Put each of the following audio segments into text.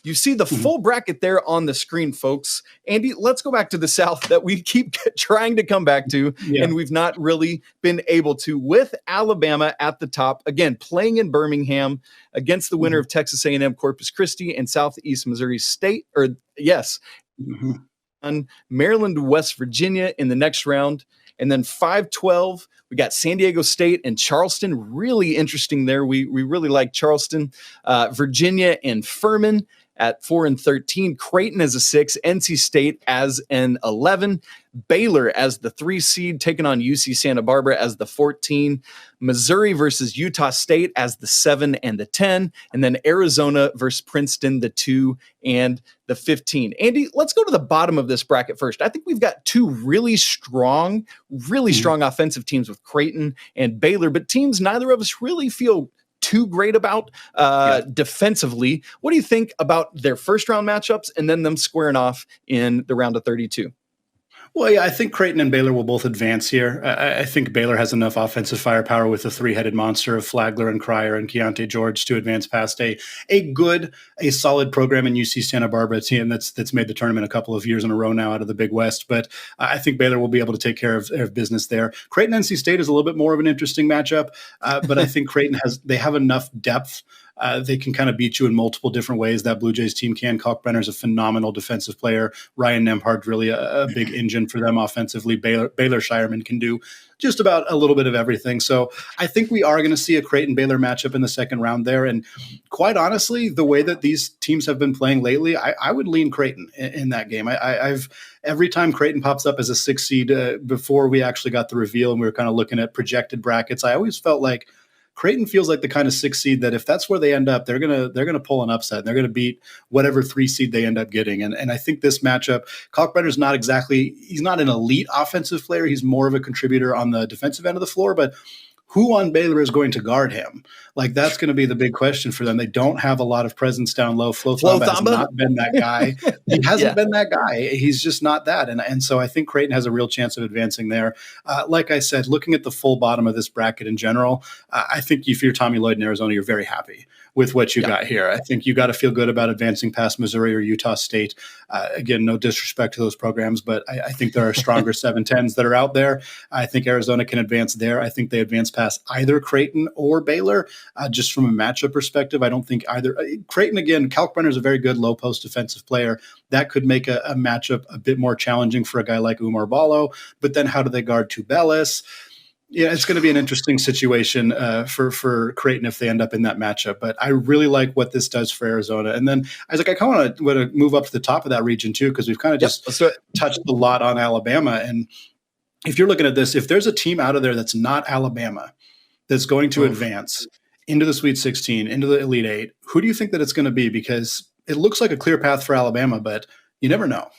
You see the full bracket there on the screen, folks. Andy, let's go back to the South that we keep trying to come back to, and we've not really been able to, with Alabama at the top, again, playing in Birmingham against the winner of Texas A&M Corpus Christi and Southeast Missouri State, on Maryland, West Virginia in the next round. And then 5-12, we got San Diego State and Charleston. Really interesting there. We really like Charleston. Virginia and Furman at 4 and 13. Creighton as a 6. NC State as an 11. Baylor as the 3 seed, taking on UC Santa Barbara as the 14. Missouri versus Utah State as the 7 and the 10. And then Arizona versus Princeton, the 2 and the 15. Andy, let's go to the bottom of this bracket first. I think we've got two really strong offensive teams with Creighton and Baylor, but teams neither of us really feel too great about defensively. What do you think about their first round matchups and then them squaring off in the round of 32? Well, yeah, I think Creighton and Baylor will both advance here. I think Baylor has enough offensive firepower with the three-headed monster of Flagler and Cryer and Keontae George to advance past a solid program in UC Santa Barbara, a team that's made the tournament a couple of years in a row now out of the Big West. But I think Baylor will be able to take care of business there. Creighton NC State is a little bit more of an interesting matchup, but I think Creighton have enough depth. They can kind of beat you in multiple different ways. That Blue Jays team can. Kalkbrenner is a phenomenal defensive player. Ryan Nembhard really a big engine for them offensively. Baylor Shireman can do just about a little bit of everything. So I think we are going to see a Creighton-Baylor matchup in the second round there. And quite honestly, the way that these teams have been playing lately, I would lean Creighton in that game. I've every time Creighton pops up as a 6 seed before we actually got the reveal and we were kind of looking at projected brackets, I always felt like Creighton feels like the kind of 6 seed that if that's where they end up, they're gonna pull an upset. And they're gonna beat whatever 3 seed they end up getting. And I think this matchup, Kalkbrenner's he's not an elite offensive player. He's more of a contributor on the defensive end of the floor, but who on Baylor is going to guard him? Like, that's going to be the big question for them. They don't have a lot of presence down low. Flo Thamba has not been that guy. He hasn't been that guy. He's just not that. And so I think Creighton has a real chance of advancing there. Like I said, looking at the full bottom of this bracket in general, I think if you're Tommy Lloyd in Arizona, you're very happy with what you got here. I think you got to feel good about advancing past Missouri or Utah State. Again, no disrespect to those programs, but I think there are stronger 7-10s that are out there. I think Arizona can advance there. I think they advance past either Creighton or Baylor. Just from a matchup perspective, I don't think either. Creighton, again, Kalkbrenner is a very good low post defensive player. That could make a matchup a bit more challenging for a guy like Umar Ballo. But then how do they guard Tubelis? Yeah, it's going to be an interesting situation for Creighton if they end up in that matchup. But I really like what this does for Arizona. And then, Isaac, I kind of want to move up to the top of that region too, because we've kind of just touched a lot on Alabama. And if you're looking at this, if there's a team out of there that's not Alabama that's going to advance into the Sweet 16, into the Elite Eight, who do you think that it's going to be? Because it looks like a clear path for Alabama, but you never know.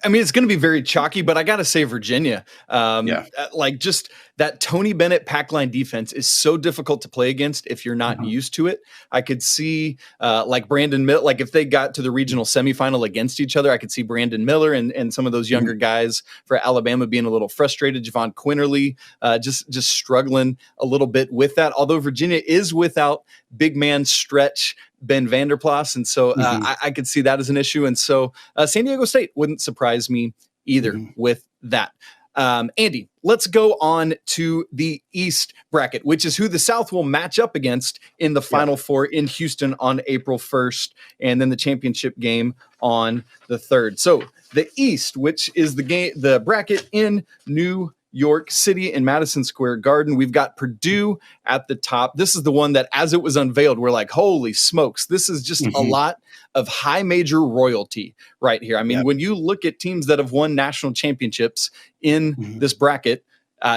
I mean, it's going to be very chalky, but I got to say Virginia. Like, just that Tony Bennett pack line defense is so difficult to play against if you're not used to it. I could see like Brandon Miller, like if they got to the regional semifinal against each other, I could see Brandon Miller and some of those younger guys for Alabama being a little frustrated. Javon Quinterly just struggling a little bit with that. Although Virginia is without big man stretch Ben Vanderplas. And so I could see that as an issue. And so San Diego State wouldn't surprise me either with that. Andy, let's go on to the East bracket, which is who the South will match up against in the Final Four in Houston on April 1st, and then the championship game on the 3rd. So the East, which is the bracket in New York City in Madison Square Garden. We've got Purdue at the top. This is the one that, as it was unveiled, we're like, holy smokes, this is just a lot of high major royalty right here. I mean, when you look at teams that have won national championships in this bracket,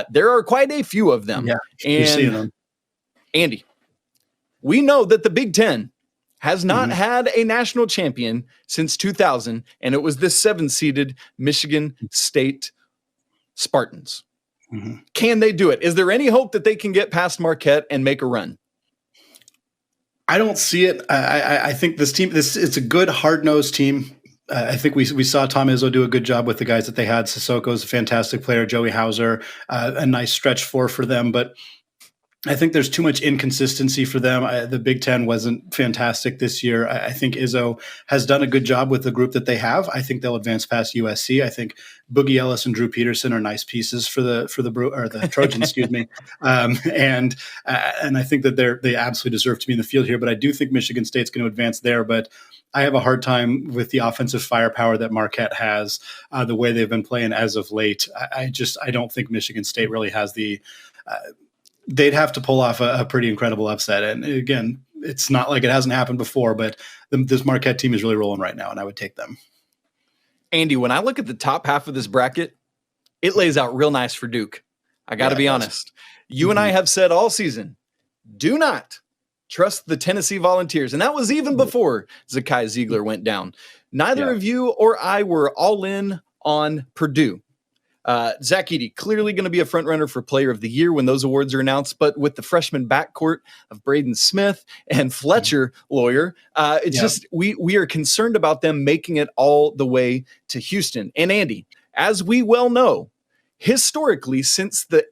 there are quite a few of them. You see them. Andy, we know that the Big Ten has not had a national champion since 2000, and it was this 7-seeded Michigan State Spartans. Can they do it? Is there any hope that they can get past Marquette and make a run? I don't see it. I think this team, it's a good hard-nosed team. I think we saw Tom Izzo do a good job with the guys that they had. Sissoko's a fantastic player. Joey Hauser, a nice stretch for them. But I think there's too much inconsistency for them. The Big Ten wasn't fantastic this year. I think Izzo has done a good job with the group that they have. I think they'll advance past USC. I think Boogie Ellis and Drew Peterson are nice pieces for the Trojans, excuse me. And I think that they absolutely deserve to be in the field here. But I do think Michigan State's going to advance there. But I have a hard time with the offensive firepower that Marquette has, the way they've been playing as of late. I don't think Michigan State really has the they'd have to pull off a pretty incredible upset. And again, it's not like it hasn't happened before, but this Marquette team is really rolling right now, and I would take them. Andy, when I look at the top half of this bracket, it lays out real nice for Duke. I got to be honest. You and I have said all season, do not trust the Tennessee Volunteers. And that was even before Zakai Ziegler went down. Neither of you or I were all in on Purdue. Zach Edey, clearly going to be a front runner for Player of the Year when those awards are announced, but with the freshman backcourt of Braden Smith and Fletcher Lawyer, just we are concerned about them making it all the way to Houston. And Andy, as we well know, historically, since the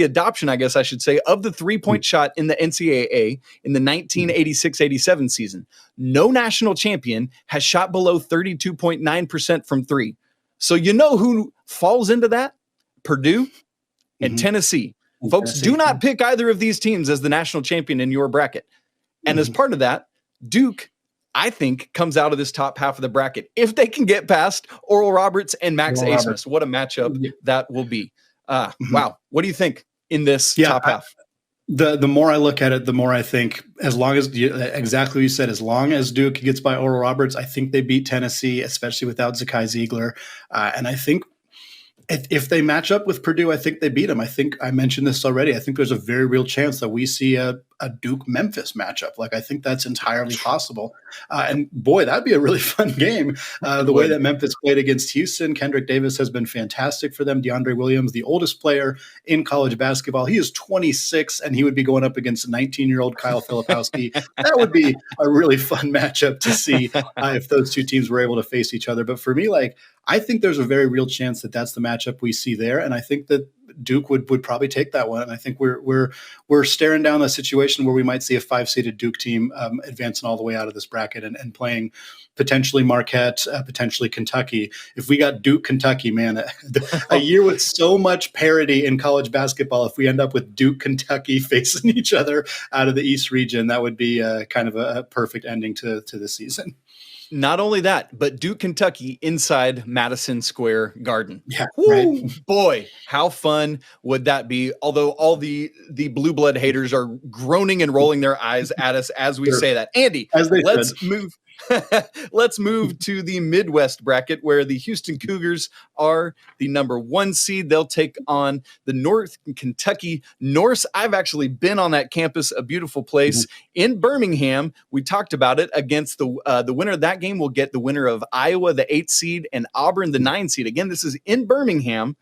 adoption, I guess I should say, of the three-point shot in the NCAA in the 1986-87 season, no national champion has shot below 32.9% from three. So you know who falls into that? Purdue and Tennessee. Folks, do not pick either of these teams as the national champion in your bracket. And as part of that, Duke, I think, comes out of this top half of the bracket if they can get past Oral Roberts and Max Abmas. What a matchup that will be. Wow. What do you think in this top half? The more I look at it, the more I think, as long as exactly what you said, as long as Duke gets by Oral Roberts, I think they beat Tennessee, especially without Zakai Ziegler. And I think if they match up with Purdue, I think they beat them. I think I mentioned this already. I think there's a very real chance that we see a Duke-Memphis matchup. Like, I think that's entirely possible. And boy, that'd be a really fun game. The way that Memphis played against Houston, Kendrick Davis has been fantastic for them. DeAndre Williams, the oldest player in college basketball, he is 26, and he would be going up against 19-year-old Kyle Filipowski. That would be a really fun matchup to see if those two teams were able to face each other. But for me, I think there's a very real chance that that's the matchup we see there, and I think that Duke would probably take that one. And I think we're staring down a situation where we might see a 5-seeded Duke team advancing all the way out of this bracket and playing potentially Marquette, potentially Kentucky. If we got Duke, Kentucky, man, a year with so much parity in college basketball, if we end up with Duke, Kentucky facing each other out of the East region, that would be kind of a perfect ending to the season. Not only that, but Duke, Kentucky inside Madison Square Garden. Yeah, right. Boy, how fun would that be? Although all the blue blood haters are groaning and rolling their eyes at us as we say that. Andy, let's move. Let's move to the Midwest bracket where the Houston Cougars are the number 1 seed. They'll take on the North Kentucky Norse. I've actually been on that campus, a beautiful place in Birmingham. We talked about it against the winner of that game will get the winner of Iowa, the 8th seed, and Auburn, the 9 seed. Again, this is in Birmingham.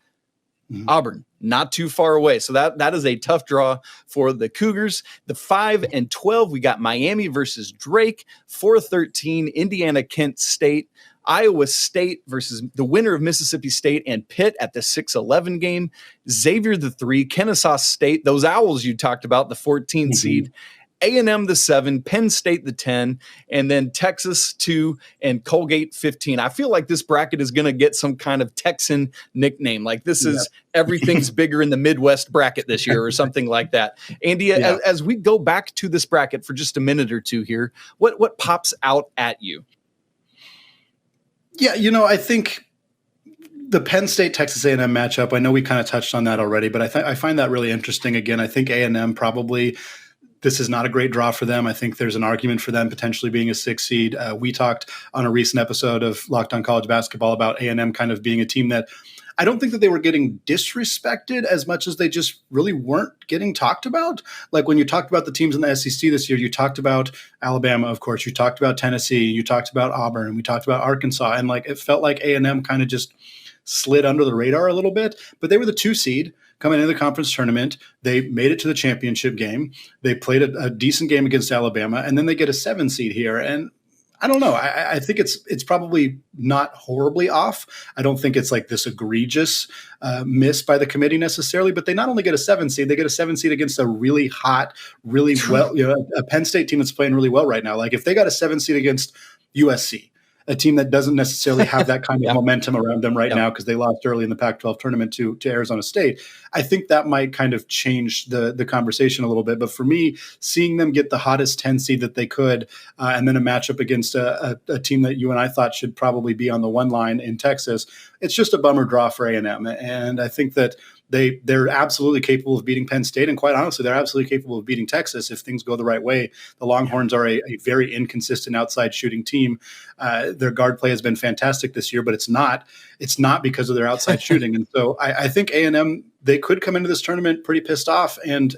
Auburn, not too far away. So that is a tough draw for the Cougars. The 5 and 12, we got Miami versus Drake, 4-13, Indiana, Kent State, Iowa State versus the winner of Mississippi State and Pitt at the 6-11 game, Xavier the 3, Kennesaw State, those Owls you talked about, the 14 seed, A&M the 7, Penn State the 10, and then Texas 2 and Colgate 15. I feel like this bracket is going to get some kind of Texan nickname. Like this is everything's bigger in the Midwest bracket this year or something like that. Andy, as we go back to this bracket for just a minute or two here, what pops out at you? Yeah, I think the Penn State Texas A&M matchup, I know we kind of touched on that already, but I find that really interesting. Again, I think A&M probably – this is not a great draw for them. I think there's an argument for them potentially being a 6 seed. We talked on a recent episode of Locked On College Basketball about A&M kind of being a team that I don't think that they were getting disrespected as much as they just really weren't getting talked about. Like when you talked about the teams in the SEC this year, you talked about Alabama, of course, you talked about Tennessee, you talked about Auburn, we talked about Arkansas, and it felt like A&M kind of just slid under the radar a little bit, but they were the 2 seed. Coming into the conference tournament, they made it to the championship game. They played a decent game against Alabama, and then they get a 7 seed here. And I don't know. I think it's probably not horribly off. I don't think it's like this egregious miss by the committee necessarily, but they not only get a 7 seed, they get a 7 seed against a really hot, really well, a Penn State team that's playing really well right now. Like if they got a 7 seed against USC, a team that doesn't necessarily have that kind of momentum around them right now because they lost early in the Pac-12 tournament to Arizona State. I think that might kind of change the conversation a little bit. But for me, seeing them get the hottest 10 seed that they could, and then a matchup against a team that you and I thought should probably be on the one line in Texas, it's just a bummer draw for A&M. And I think that they're absolutely capable of beating Penn State, and quite honestly, they're absolutely capable of beating Texas if things go the right way. The Longhorns are a very inconsistent outside shooting team. Their guard play has been fantastic this year, but it's not because of their outside shooting. And so I think A&M, they could come into this tournament pretty pissed off and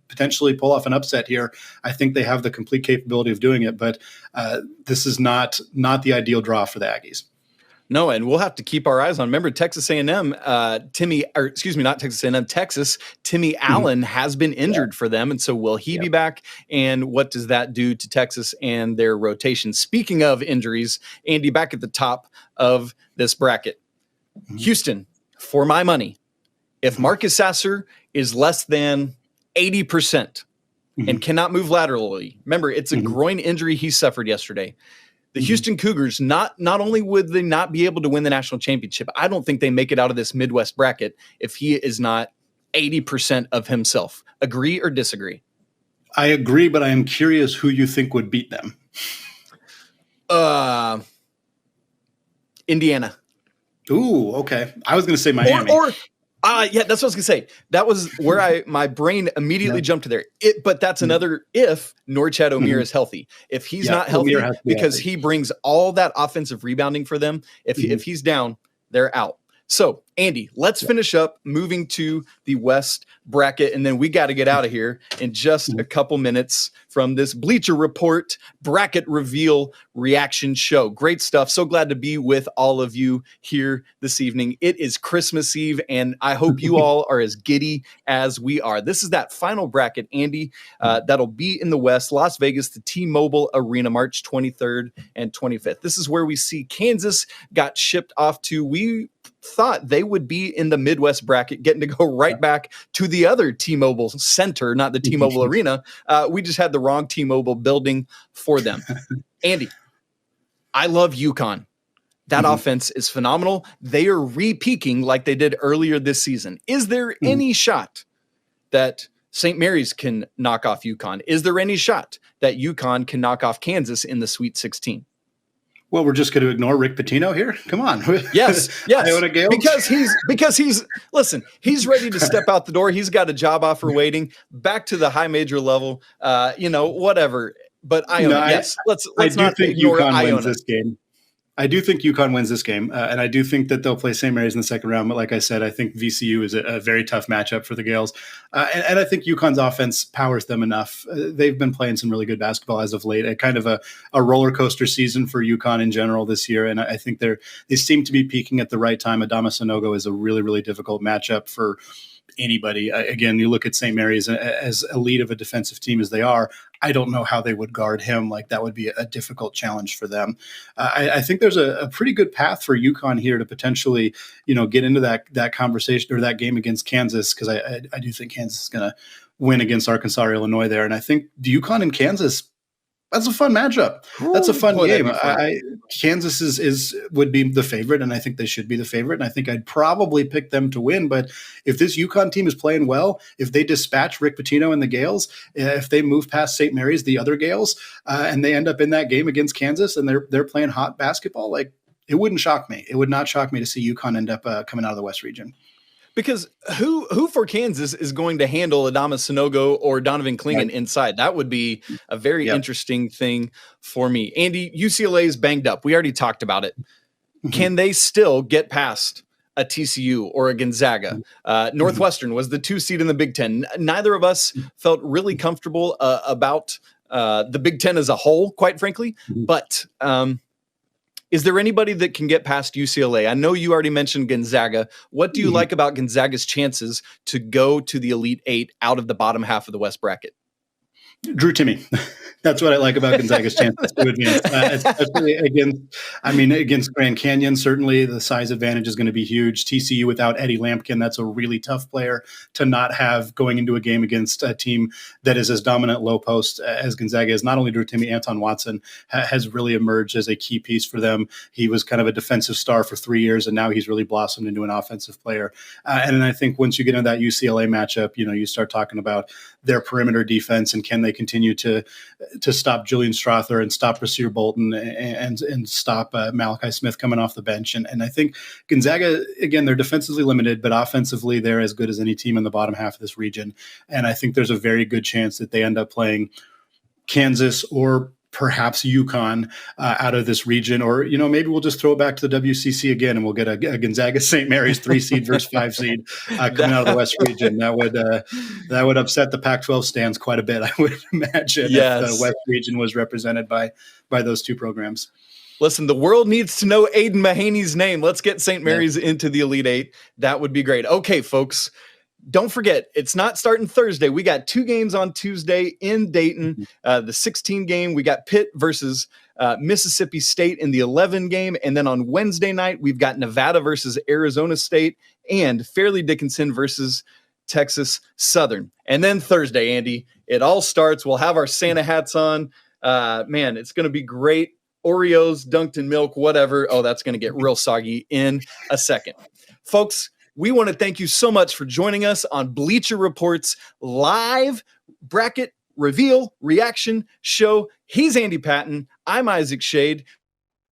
potentially pull off an upset here. I think they have the complete capability of doing it, but this is not the ideal draw for the Aggies. No, and we'll have to keep our eyes on. Remember, Texas A&M, Timmy Allen has been injured for them, and so will he be back? And what does that do to Texas and their rotation? Speaking of injuries, Andy, back at the top of this bracket, Houston, for my money, if Marcus Sasser is less than 80% and cannot move laterally, remember, it's a groin injury he suffered yesterday. The Houston Cougars, not only would they not be able to win the national championship, I don't think they make it out of this Midwest bracket if he is not 80% of himself. Agree or disagree? I agree, but I am curious who you think would beat them. Indiana. Ooh, okay. I was going to say Miami. Yeah, that's what I was gonna say. That was where my brain immediately jumped to there. But that's another if Norchad Omier is healthy. If he's not healthy, because he brings all that offensive rebounding for them. If he's down, they're out. So, Andy, let's finish up moving to the West bracket, and then we got to get out of here in just a couple minutes from this Bleacher Report bracket reveal reaction show. Great stuff. So glad to be with all of you here this evening. It is Christmas Eve, and I hope you all are as giddy as we are. This is that final bracket, Andy, that'll be in the West, Las Vegas, the T-Mobile Arena, March 23rd and 25th. This is where we see Kansas got shipped off to. We thought they would be in the Midwest bracket, getting to go right back to the other T-Mobile Center, not the T-Mobile Arena. We just had the wrong T-Mobile building for them. Andy, I love UConn. That offense is phenomenal. They are re-peaking like they did earlier this season. Is there any shot that St. Mary's can knock off UConn? Is there any shot that UConn can knock off Kansas in the Sweet 16? Well, we're just going to ignore Rick Pitino here. Come on. Yes. because he's ready to step out the door. He's got a job offer waiting back to the high major level, whatever. But Iona, let's not ignore Iona. Wins this game. I do think UConn wins this game, and I do think that they'll play St. Mary's in the second round. But like I said, I think VCU is a very tough matchup for the Gales. And I think UConn's offense powers them enough. They've been playing some really good basketball as of late. Kind of a roller coaster season for UConn in general this year. And I think they seem to be peaking at the right time. Adama Sanogo is a really, really difficult matchup for anybody. Again, you look at St. Mary's as elite of a defensive team as they are. I don't know how they would guard him. Like that would be a difficult challenge for them. I think there's a pretty good path for UConn here to potentially, get into that conversation or that game against Kansas, because I do think Kansas is going to win against Arkansas or Illinois there. And I think UConn and Kansas, that's a fun matchup. That's a fun game. Kansas would be the favorite, and I think they should be the favorite. And I think I'd probably pick them to win. But if this UConn team is playing well, if they dispatch Rick Pitino and the Gales, if they move past St. Mary's, the other Gales, and they end up in that game against Kansas, and they're playing hot basketball, like it wouldn't shock me. It would not shock me to see UConn end up coming out of the West region. Because who for Kansas is going to handle Adama Sanogo or Donovan Clingan inside? That would be a very interesting thing for me. Andy, UCLA is banged up. We already talked about it. Can they still get past a TCU or a Gonzaga? Northwestern was the 2 seed in the Big Ten. Neither of us felt really comfortable about the Big Ten as a whole, quite frankly. But is there anybody that can get past UCLA? I know you already mentioned Gonzaga. What do you like about Gonzaga's chances to go to the Elite Eight out of the bottom half of the West bracket? Drew Timmy. That's what I like about Gonzaga's chances to advance, especially against Grand Canyon. Certainly, the size advantage is going to be huge. TCU without Eddie Lampkin, that's a really tough player to not have going into a game against a team that is as dominant low post as Gonzaga is. Not only Drew Timmy, Anton Watson has really emerged as a key piece for them. He was kind of a defensive star for 3 years, and now he's really blossomed into an offensive player. And then I think once you get into that UCLA matchup, you start talking about their perimeter defense and can they continue to stop Julian Strother and stop Rasir Bolton and stop Malachi Smith coming off the bench. And I think Gonzaga, again, they're defensively limited, but offensively, they're as good as any team in the bottom half of this region. And I think there's a very good chance that they end up playing Kansas or perhaps UConn out of this region, or maybe we'll just throw it back to the WCC again, and we'll get a Gonzaga St. Mary's 3 seed versus 5 seed coming out of the West region. That would upset the Pac-12 stands quite a bit, I would imagine, if the West region was represented by those two programs. Listen, the world needs to know Aiden Mahaney's name. Let's get St. Mary's into the Elite Eight. That would be great. Okay, folks. Don't forget, it's not starting Thursday. We got 2 games on Tuesday in Dayton. The 16 game, we got Pitt versus Mississippi State in the 11 game. And then on Wednesday night, we've got Nevada versus Arizona State and Fairleigh Dickinson versus Texas Southern. And then Thursday, Andy, it all starts. We'll have our Santa hats on. Man, it's going to be great. Oreos, dunked in milk, whatever. Oh, that's going to get real soggy in a second. Folks, we want to thank you so much for joining us on Bleacher Report's live bracket reveal reaction show. He's Andy Patton. I'm Isaac Shade.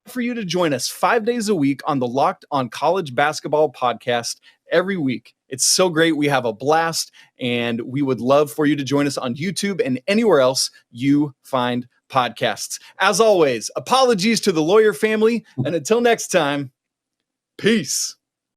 For you to join us 5 days a week on the Locked on College Basketball podcast every week. It's so great. We have a blast, and we would love for you to join us on YouTube and anywhere else you find podcasts. As always, apologies to the lawyer family, and until next time, peace.